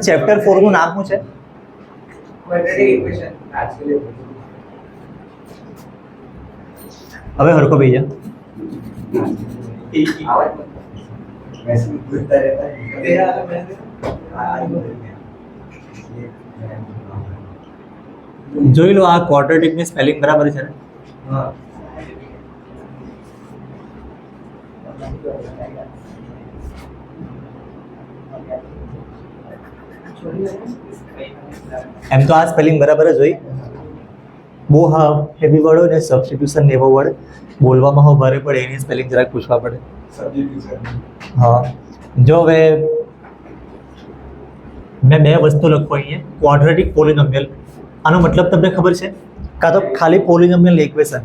Chapter 4 નું નામ શું છે? હવે હરખો ભાઈ જા જોઈ લો, આ ક્વોડ્રેટિક ની સ્પેલિંગ બરાબર છે ને? એમ તો આ સ્પેલિંગ બરાબર જ હોય. બહુ હા હેવી વર્ડ હોય ને સબસ્ટિટ્યુશન ને એવો વર્ડ બોલવામાં હો ભારે પડે, એની સ્પેલિંગ જરાક પૂછવા પડે. હા, જો હવે મેં બે વસ્તુ લખો અહીંયા, ક્વોડ્રેટિક પોલિનોમિયલ. આનો મતલબ તમને ખબર છે? કાં તો ખાલી પોલિનોમિયલ ઇક્વેશન,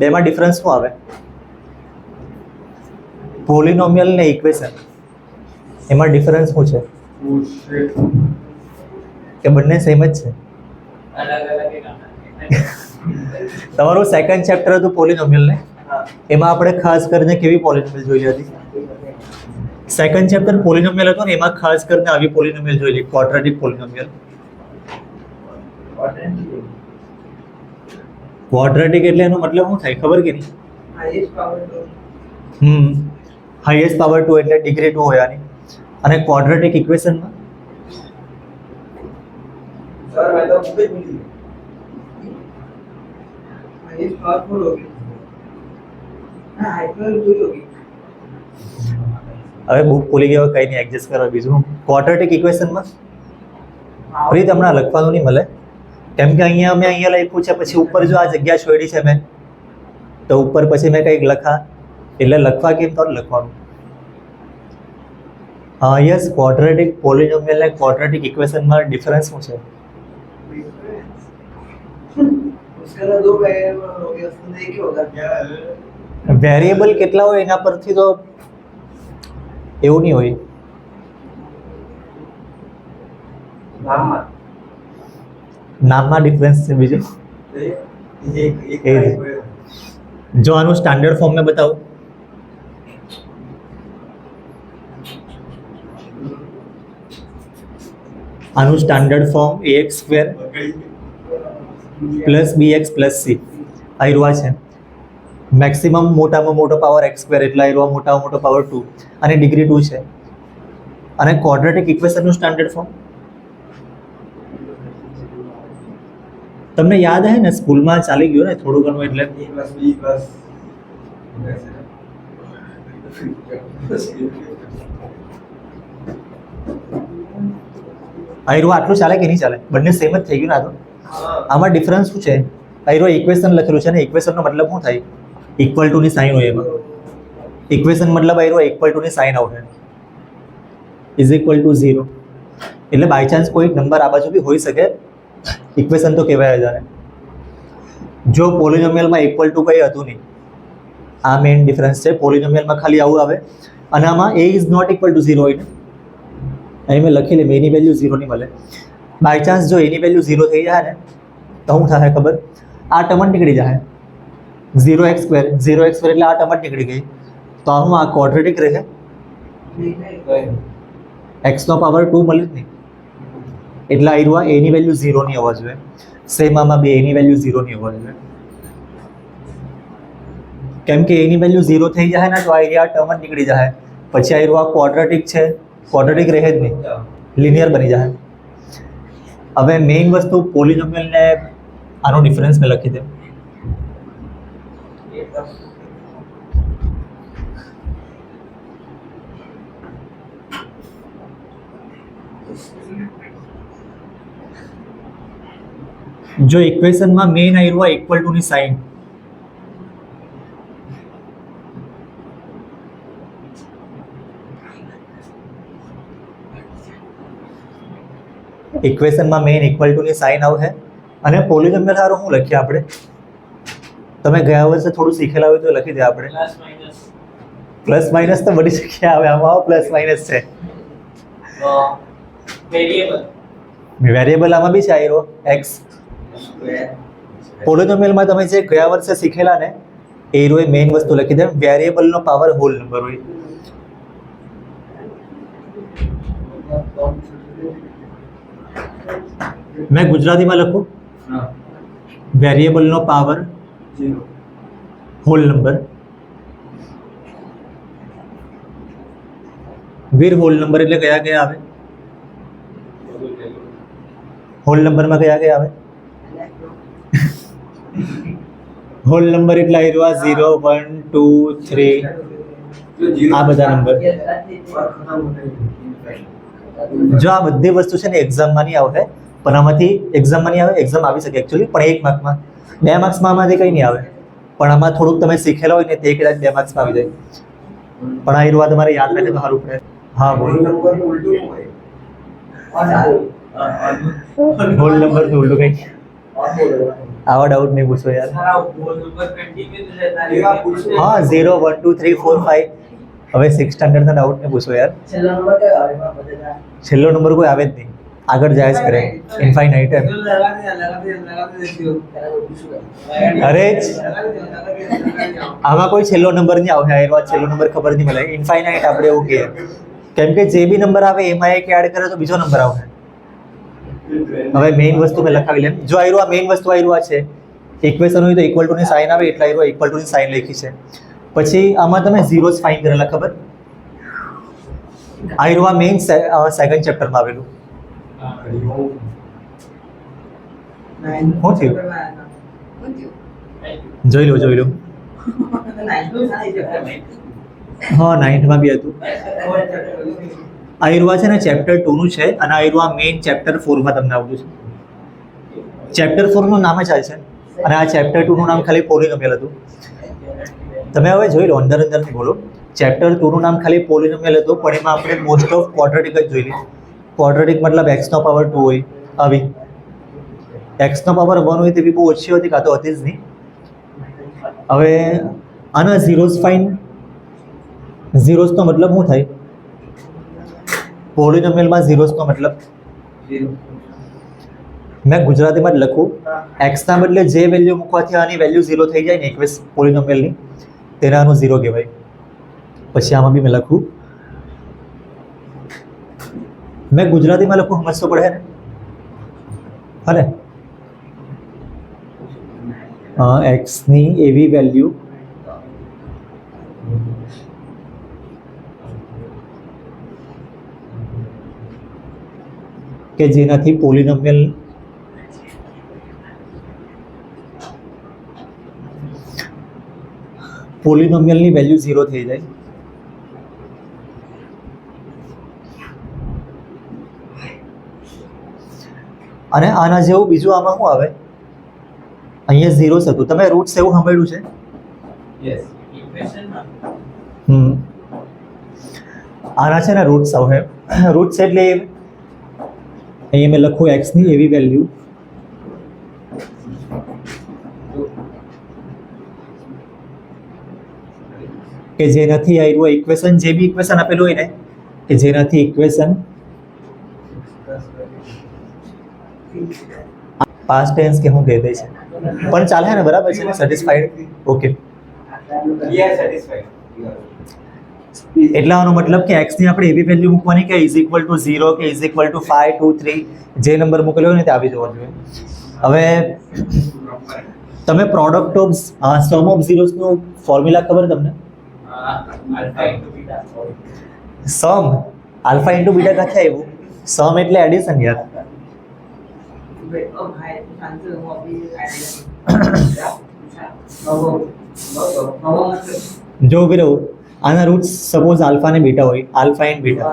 બેમાં ડિફરન્સ શું આવે? પોલિનોમિયલ ને ઇક્વેશન એમાં ડિફરન્સ શું છે? કે બંને સેમ જ છે? તમારું સેકન્ડ ચેપ્ટર હતું પોલિનોમિયલ ને, એમાં આપણે ખાસ કરીને કેવી પોલિનોમિયલ જોઈ હતી? સેકન્ડ ચેપ્ટર પોલિનોમિયલ હતો ને, એમાં ખાસ કરીને આવી પોલિનોમિયલ જોઈ લી, ક્વોડ્રેટિક પોલિનોમિયલ. ક્વોડ્રેટિક એટલે એનો મતલબ શું થાય ખબર કે નહીં? હાઈએસ્ટ પાવર 2 એટલે ડિગ્રી 2 હોય આની. અને ક્વોડ્રેટિક ઇક્વેશનમાં હવે બુક ભૂલી ગયો, કઈ નહીં, એડજસ્ટ કરો. બીજું ક્વોડ્રેટિક ઇક્વેશનમાં પ્રીત હમણાં લખવાનું નહીં મળે, કેમ કે અહીંયા મેં અહીંયા લખ્યું છે, પછી ઉપર જો આ જગ્યા છોડી છે મેં, તો ઉપર પછી મેં કંઈક લખા, એટલે લખવા કેમ તો લખવાનું. યસ, ક્વોડ્રેટિક પોલિનોમિયલ અને ક્વોડ્રેટિક ઇક્વેશનમાં ડિફરન્સ શું છે? વેરિયેબલ કેટલા હોય એના પરથી તો એવું નહીં હોય. નામમાં ડિફરન્સ છે. બીજું જો આનું સ્ટાન્ડર્ડ ફોર્મ મેં બતાવું, આનું standard form ax² plus bx plus c આયરુઆ છે. મેક્સિમમ મોટામાં મોટો પાવર x² એટલે આયરુઆ મોટામાં મોટો પાવર 2 અને ડિગ્રી 2 છે. અને ક્વોડ્રેટિક ઇક્વેશનનું સ્ટાન્ડર્ડ ફોર્મ તમને યાદ હે ને, સ્કૂલમાં ચાલી ગયું ને થોડું ઘણું, એટલે આયરો આટલું ચાલે કે નહીં ચાલે? બંને સેમ જ થઈ ગયું ને. આ તો આમાં ડિફરન્સ શું છે? આયરો ઇક્વેશન લખેલું છે ને, ઇક્વેશનનો મતલબ શું થાય? ઇક્વલ ટુ ની સાઇન હોય એમાં. ઇક્વેશન મતલબ આયરો ઇક્વલ ટુ ની સાઇન આવશે, ઇઝ ઇક્વલ ટુ 0. એટલે બાય ચાન્સ કોઈ નંબર આ બાજુ બી હોઈ શકે, ઇક્વેશન તો કહેવાય જ. જો પોલિનોમિયલમાં ઇક્વલ ટુ કંઈ હતું નહીં, આ મેઇન ડિફરન્સ છે. પોલિનોમિયલમાં ખાલી આવું આવે, અને આમાં a is not equal to 0 હોય ને, અહીં મેં લખી લે એની વેલ્યુ 0 નહીં મળે. બાય ચાન્સ જો એની વેલ્યુ 0 થઈ જાય ને, તો શું થાય ખબર? આ ટર્મ જ નીકળી જાય, 0x² એટલે આ ટર્મ જ નીકળી ગઈ. તો આનું આ ક્વોડ્રેટિક રહે, x નો પાવર 2 મળે જ નહીં. એટલે આયરુઆ a ની વેલ્યુ 0 ની હોવા જોઈએ. સેમ આમાં બી a ની વેલ્યુ 0 ની હોવા જોઈએ, કેમ કે a ની વેલ્યુ 0 થઈ જાય ને, તો આ ટર્મ જ નીકળી જાય. પછી આયરુઆ ક્વોડ્રેટિક છે, ક્વોડ્રેટિક રહે જ નહીં, લિનિયર બની જાય. હવે મેઇન વસ્તુ પોલિનોમિયલ ને આનો ડિફરન્સ મેં લખી દે. જો ઇક્વેશનમાં મેઇન આયરુઆ ઇક્વલ ટુ ની સાઇન, ઇક્વેશનમાં મેઇન ઇક્વલ ટુ ની સાઇન આવશે. અને પોલિનોમિયલ હારો શું લખીએ આપણે? તમે ગયા વર્ષે થોડું શીખેલા હોય તો લખી દે આપણે. પ્લસ માઇનસ તો બધી જગ્યાએ આવે, આમાં પ્લસ માઇનસ છે. વેરિયેબલ આમાં બી છે આયરો x. પોલિનોમિયલમાં તમે જે ગયા વર્ષે શીખેલા ને, એ રોય મેઇન વસ્તુ લખી દે. વેરિયેબલનો પાવર હોલ નંબર હોય. મેં ગુજરાતીમાં લખું વેરિયેબલનો પાવર હોલ નંબર વીર હોલ નંબર એટલે કયા કયા આવે? હોલ નંબરમાં કયા કયા આવે? હોલ નંબર એટલે આવ્યા 0 1 2 3 આ બધા નંબર. જો આ બધી વસ્તુ છે ને એક્ઝામમાં નહીં આવે, પણ આમાંથી એક્ઝામમાં નહીં આવે, એક્ઝામ આવી શકે એકચ્યુઅલી, પણ 1 માર્કમાં 2 માર્ક્સમાં આમાંથી કંઈ નહીં આવે, પણ આમાં થોડુંક તમે શીખેલા હોય ને તે કદાચ 2 માર્ક્સમાં આવી જાય. પણ આ વાત તમારે યાદ રાખે તો સારું પડે. હા બોલો. હોલ નંબર તો ઉલટું કંઈ આવા ડાઉટ નહીં પૂછો યાર. હા 0 1 2 3 4 5 હવે 6 સ્ટાન્ડર્ડના ડાઉટ ને પૂછો યાર. છેલ્લો નંબર કોઈ આવે જ નહીં, આગળ જાય જ કરે ઇન્ફાઇનાઇટ. અરે આમાં કોઈ છેલ્લો નંબર નહીં આવે, આ છેલ્લો નંબર ખબર નહીં મળે. ઇન્ફાઇનાઇટ આપણે એવું કહીએ, કેમ કે જે બી નંબર આવે એમાં એક એડ કરે તો બીજો નંબર આવે. હવે મેઇન વસ્તુ મેં લખાવી લે. જો આયરો આ મેઇન વસ્તુ આયરો આ છે, ઇક્વેશન હોય તો ઇક્વલ ટુ ની સાઇન આવે એટલે આયરો ઇક્વલ ટુ ની સાઇન લખી છે. પછી આમાં તમે ઝીરોઝ ફાઇન કરેલા ખબર? આયરો આ મેઇન સેકન્ડ ચેપ્ટરમાં આવેલું. શું થયું? જોઈ લો. હા 9th માં બી હતું. આયુર્વા છે ને ચેપ્ટર 2 નું છે, અને આયુર્વા મેઇન ચેપ્ટર 4 માં તમને આવતું છે. ચેપ્ટર 4 નું નામ જ આ છે, અને આ ચેપ્ટર 2 નું નામ ખાલી પોલિનોમિયલ હતું. તમે હવે જોઈ લો, અંદર નહીં બોલો. ચેપ્ટર 2 નું નામ ખાલી પોલિનોમિયલ હતું, પણ એમાં આપણે મોસ્ટ ઓફ ક્વોડ્રેટિક જ જોઈ લીધું. ક્વોડ્રેટિક મતલબ x નો પાવર 2 હોય આવી, x નો પાવર 1 હોય તેવી બહુ ઓછી હતી, કાં તો હતી જ નહીં. હવે આના ઝીરોઝ ફાઇન. ઝીરોઝનો મતલબ શું થાય? પોલિનોમિયલમાં ઝીરોઝનો મતલબ મેં ગુજરાતીમાં જ લખું, એક્સના બદલે જે વેલ્યુ મૂકવાથી આની વેલ્યુ 0 થઈ જાય ને ઇક્વેશન પોલિનોમિયલની, તેને આનું 0 કહેવાય. પછી આમાં બી મેં લખું, મેં ગુજરાતીમાં લખું, સમજતો પડે ને? હને એક્સની એવી વેલ્યુ કે જેનાથી પોલિનોમિયલની વેલ્યુ 0 થઈ જાય. અને આના જેવું બીજું આમાં શું આવે? અહીંયા 0 હતું. તમે રૂટ્સ એવું સાંભળ્યું છે? આના છે ને રૂટ્સ આવે. રૂટ્સ એટલે અહીંયા મેં લખું એક્સની એવી વેલ્યુ કે જેનાથી આવ્યું ઇક્વેશન, જે બી ઇક્વેશન આપેલું હોય ને, કે જેનાથી ઇક્વેશન પાસ્ટ ટેન્સ કે હું કહી દે છે, પણ ચાલે ને? બરાબર છે ને? સેટિસ્ફાઈડ? ઓકે. એટલે આનો મતલબ કે x ની આપણે એવી વેલ્યુ મૂકવાની કે ઇઝ ઇક્વલ ટુ 0 કે ઇઝ ઇક્વલ ટુ 5 2 3 જે નંબર મૂકેલો હોય ને તે આવી જવો જોઈએ. હવે તમે પ્રોડક્ટ ઓફ સમ ઓફ ઝીરોઝ નું ફોર્મ્યુલા ખબર તમને? સમ આલ્ફા ઇન્ટુ બીટા ક્યાંથી આવ્યું? સમ એટલે એડિશન યાર. જો ઉભી રહું, આના રૂટ્સ સપોઝ આલ્ફા ને બીટા હોય, આલ્ફા એન્ડ બીટા,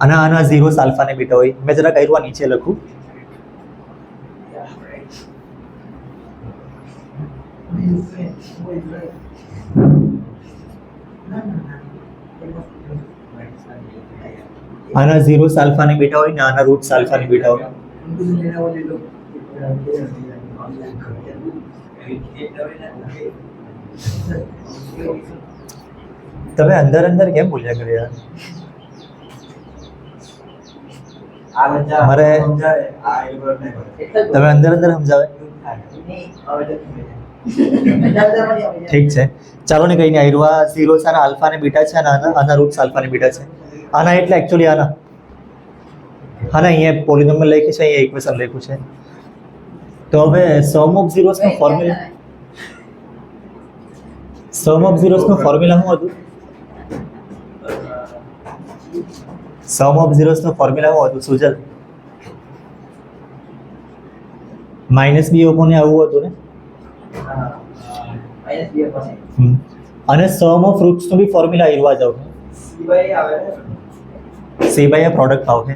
અને આના ઝીરોસ આલ્ફા ને બીટા હોય. મેં જરા કર્યું નીચે લખું. આના ઝીરોસ આલ્ફા ને બીટા હોય ને આના રૂટ્સ આલ્ફા ને બીટા હોય. તમે અંદર કેમ બોલ્યા કરે યાર? મારે તમે અંદર સમજાવે. ઠીક છે, ચાલો ને, કઈ નહીં. આયરુઆ ઝીરોસ આના આલ્ફા ને બીટા છે, અને આના રૂટ્સ આલ્ફા ને બીટા છે. આના એટલે એકચ્યુઅલી આના અહીંયા પોલિનોમિયલ લખ્યું છે, અહીંયા ઇક્વેશન લખ્યું છે. તો હવે સમ ઓફ ઝીરોસ નો ફોર્મ્યુલા શું હતું? સમ ઓફ ઝીરોસ નો ફોર્મ્યુલા શું હતું સુજલ? માઇનસ બી ઓપોને આવું હતું ને. અને સમ ઓફ રૂટ્સ નો બી ફોર્મ્યુલા એવા જ આવશે. સી બાય પ્રોડક્ટ આવશે.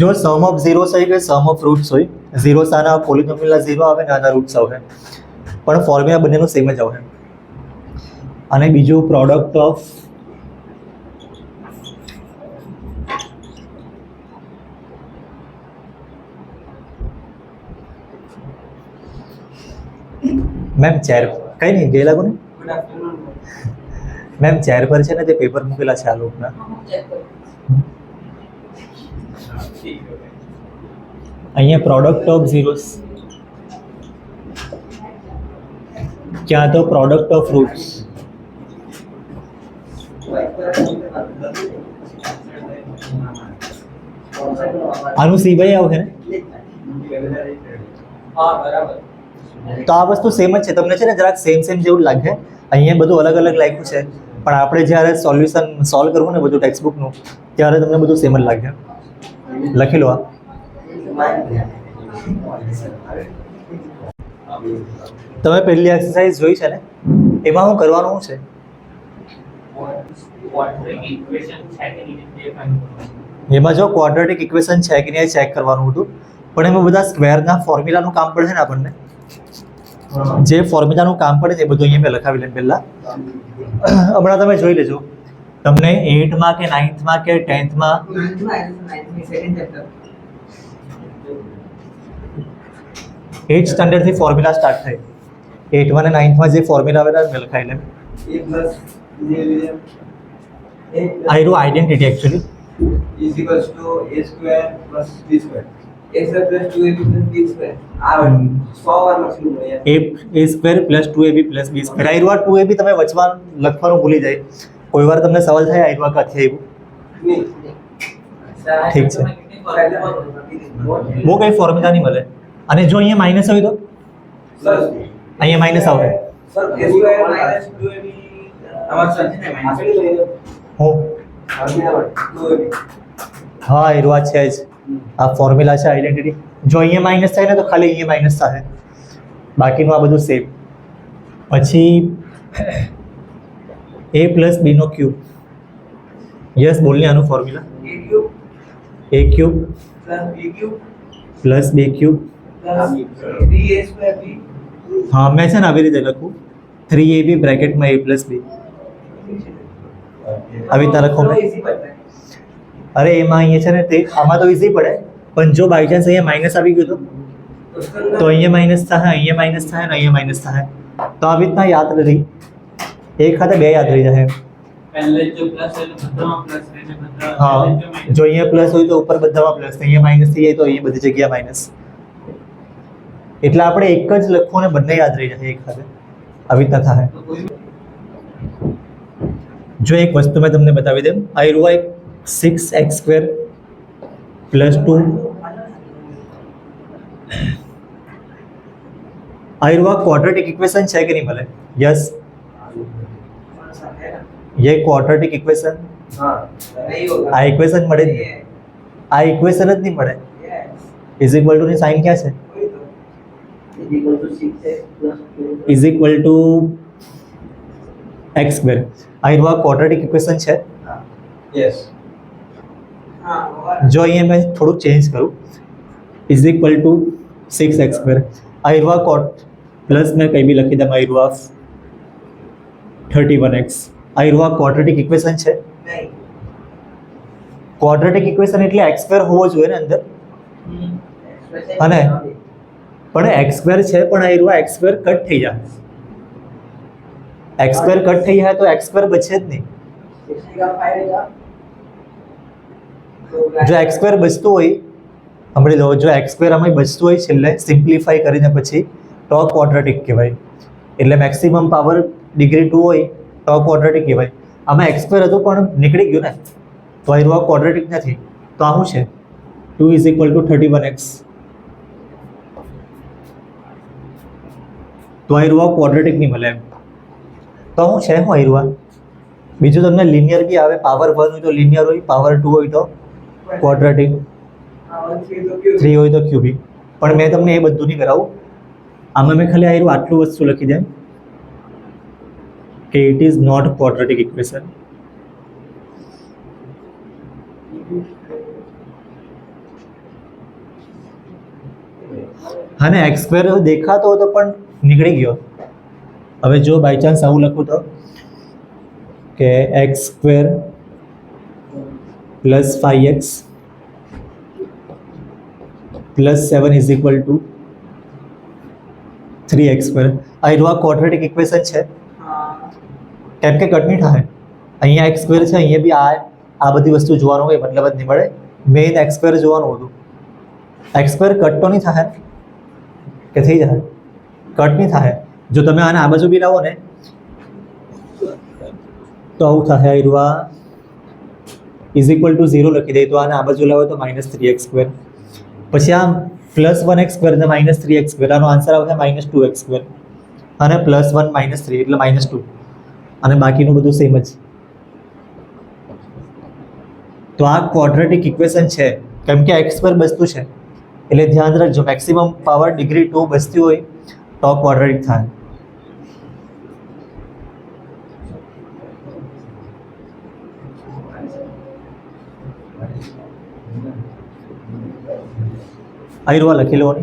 જો સમ ઓફ ઝીરોસ હોય કે સમ ઓફ રૂટ્સ હોય, ઝીરોસ આના પોલિનોમિયલના ઝીરો આવે ને આના રૂટ્સ આવે, પણ ફોર્મ્યુલા બંનેનું સેમ જ આવે. અને બીજું પ્રોડક્ટ ઓફ મેમ ચેર કઈ નહીં ગઈ લાગો ને મેમ ચેર પર છે ને તે પેપર મૂકેલા છે આ લોકોના. અહીંયા પ્રોડક્ટ ઓફ ઝીરોસ, ક્યાં તો પ્રોડક્ટ ઓફ રૂટ્સ. આનું સી બાય આવશે ને. તો આ વસ્તુ સેમ જ છે. તમને છે ને જરાક સેમ જેવું લાગે. અહીંયા બધું અલગ અલગ લાગ્યું છે, પણ આપણે જ્યારે સોલ્યુશન સોલ્વ કરવું ને બધું ટેક્સ્ટ બુકનું, ત્યારે તમને બધું સેમ જ લાગે. લખી લો. તમે પહેલી એક્સરસાઇઝ જોઈ છે ને, એમાં શું કરવાનું છે? એમાં જો ક્વોડ્રેટિક ઇક્વેશન છે કે નહીં ચેક કરવાનું હતું, પણ એમાં બધા સ્ક્વેરના ફોર્મ્યુલાનું કામ પડે છે ને આપણને. જે ફોર્મ્યુલાનું કામ પડે છે એ બધું અહીંયા મેં લખાવી લે પહેલા. હમણાં તમે જોઈ લેજો, તમને 8માં કે 9થમાં કે 10થમાં 8th સ્ટાન્ડર્ડથી ફોર્મ્યુલા સ્ટાર્ટ થાય. 8માં અને 9થમાં જે ફોર્મ્યુલા આવેલા મેં લખાવી લે. આ એનું identity actually is equals to a square plus b square. A square plus 2ab plus b square. આ 100 વાર લખેલું હોય યાર. a square plus 2ab plus b square. આ એનું 2ab તમે વચમાં લખવાનું ભૂલી જાય. કોઈ વાર તમને સવાલ થાય આ એનું કાથી આવ્યું? ઠીક છે. બહુ કઈ ફોર્મ્યુલા નહીં મળે. અને જો અહીંયા માઇનસ હોય તો અહીંયા માઇનસ આવે. Sir a square minus 2ab આમાં સર આસળી લઈ લો. હું હા એ વાત છે જ. આ ફોર્મ્યુલા છે આઈડેન્ટિટી. જો અહીંયા માઇનસ થાય ને તો ખાલી અહીંયા માઇનસ થાય, બાકીનું આ બધું સેમ. પછી a પ્લસ બી નો ક્યુબ. યસ બોલને આનું formula a cube plus b cube. હા મેં છે ને આવી રીતે લખું 3ab બ્રેકેટમાં a પ્લસ b. આવી રીતે લખો. અરે એમાં અહીંયા છે ને તે આમાં તો ઇઝી પડે, પણ જો બાય ચાન્સ અહીંયા માઇનસ આવી ગયું તો અહીંયા માઇનસ થાય, અહીંયા માઇનસ થાય ને અહીંયા માઇનસ થાય. તો આવી રીતના યાદ રહી, એક ખાતે બે યાદ રહી જાય. હા જો અહીંયા પ્લસ હોય તો ઉપર બધામાં પ્લસ, અહીંયા માઇનસ થઈ જાય તો અહીંયા બધી જગ્યા માઇનસ. એટલે આપણે એક જ લખવું ને બંને યાદ રહી જાય એક ખાતે. આવી રીતના થાય. જો એક વસ્તુ મેં તમને બતાવી દઉં. આ રૂ 6x² પ્લસ 2 આ રૂ ક્વોડ્રેટિક ઇક્વેશન છે કે નહીં મળે? યસ ये क्वाड्रेटिक इक्वेशन. આ ઇક્વેશન મળે જ નહીં. આ ઇક્વેશન જ નહીં મળે. ઇઝ ઇક્વલ ટુ ની સાઇન ક્યાં છે? Is equal to x². આ રૂ ક્વોડ્રેટિક ઇક્વેશન છે. યસ. જો અહીંયા મેં થોડુંક ચેન્જ કરું, ઇઝ ઇક્વલ ટુ 6x². આ રૂ પ્લસ મેં કંઈ બી લખી દઉં. આ રૂ 31x. આ રૂ ક્વોડ્રેટિક ઇક્વેશન છે. ક્વોડ્રેટિક ઇક્વેશન એટલે x² હોવો જોઈએ ને અંદર. અને પણ x² છે, પણ આ રૂ x² કટ થઈ જાય. x² કટ થઈ જાય તો x² બચે જ નહીં. જો x² બચતું હોય, સાંભળી લો, જો x² આમાં બચતું હોય છેલ્લે સિમ્પ્લિફાઈ કરીને પછી તો ક્વોડ્રેટિક કહેવાય. એટલે મેક્સિમમ પાવર ડિગ્રી 2 હોય તો ક્વોડ્રેટિક કહેવાય. આમાં એક્સ સ્ક્વેર હતું પણ નીકળી ગયું ને, તો આ ક્વોડ્રેટિક નથી. તો આ શું છે? 2 ઇઝ ઇક્વલ ટુ 31x. તો આ ક્વોડ્રેટિક નહીં મળે એમ. તો શું છે? હું આ બીજું તમને લિનિયર બી આવે, પાવર 1 હોય તો લિનિયર હોય, પાવર 2 હોય તો ક્વોડ્રેટિક, 3 હોય તો ક્યુબિક. પણ મેં તમને એ બધું નહીં કરાવું. આમાં મેં ખાલી આટલું વસ્તુ લખી દે કે it is not quadratic equation. હા ને, એક્સ સ્ક્વેર દેખાતો હતો પણ નીકળી ગયો. હવે જો બાય ચાન્સ આવું લખું તો કે x square plus 5x plus 7 is equal to 3x square. આ ક્વોડ્રેટિક ઇક્વેશન છે કેમ કે કટ નહીં થાય. અહીંયા એક્સ સ્ક્વેર છે, અહીંયા બી આ બધી વસ્તુ જોવાનું હોય મતલબ જ નહીં મળે. મેઇન એક્સ સ્ક્વેર જોવાનું હતું. એક્સ સ્ક્વેર કટ તો નહીં થાય કે થઈ જાય? કટ નહીં થાય. જો તમે આને આ બાજુ બી લાવો ને તો આવું થાય. ઇઝ ઇક્વલ ટુ 0 લખી દઈએ તો આને આ બાજુ લાવો તો -3x સ્ક્વેર. પછી આમ +1x સ્ક્વેર અને -3x સ્ક્વેર, આનો આન્સર આવશે -2x સ્ક્વેર. અને +1 -3 એટલે -2, અને બાકીનું બધું સેમ જ. તો આ ક્વોડ્રેટિક ઇક્વેશન છે કેમ કે એક્સ સ્ક્વેર બસતું છે. એટલે ધ્યાન રાખજો, મેક્સિમમ પાવર ડિગ્રી 2 બસતી હોય તો ક્વોડ્રેટિક થાય. આ લખી લો ને,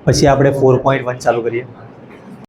પછી આપણે 4.1 ચાલુ કરીએ.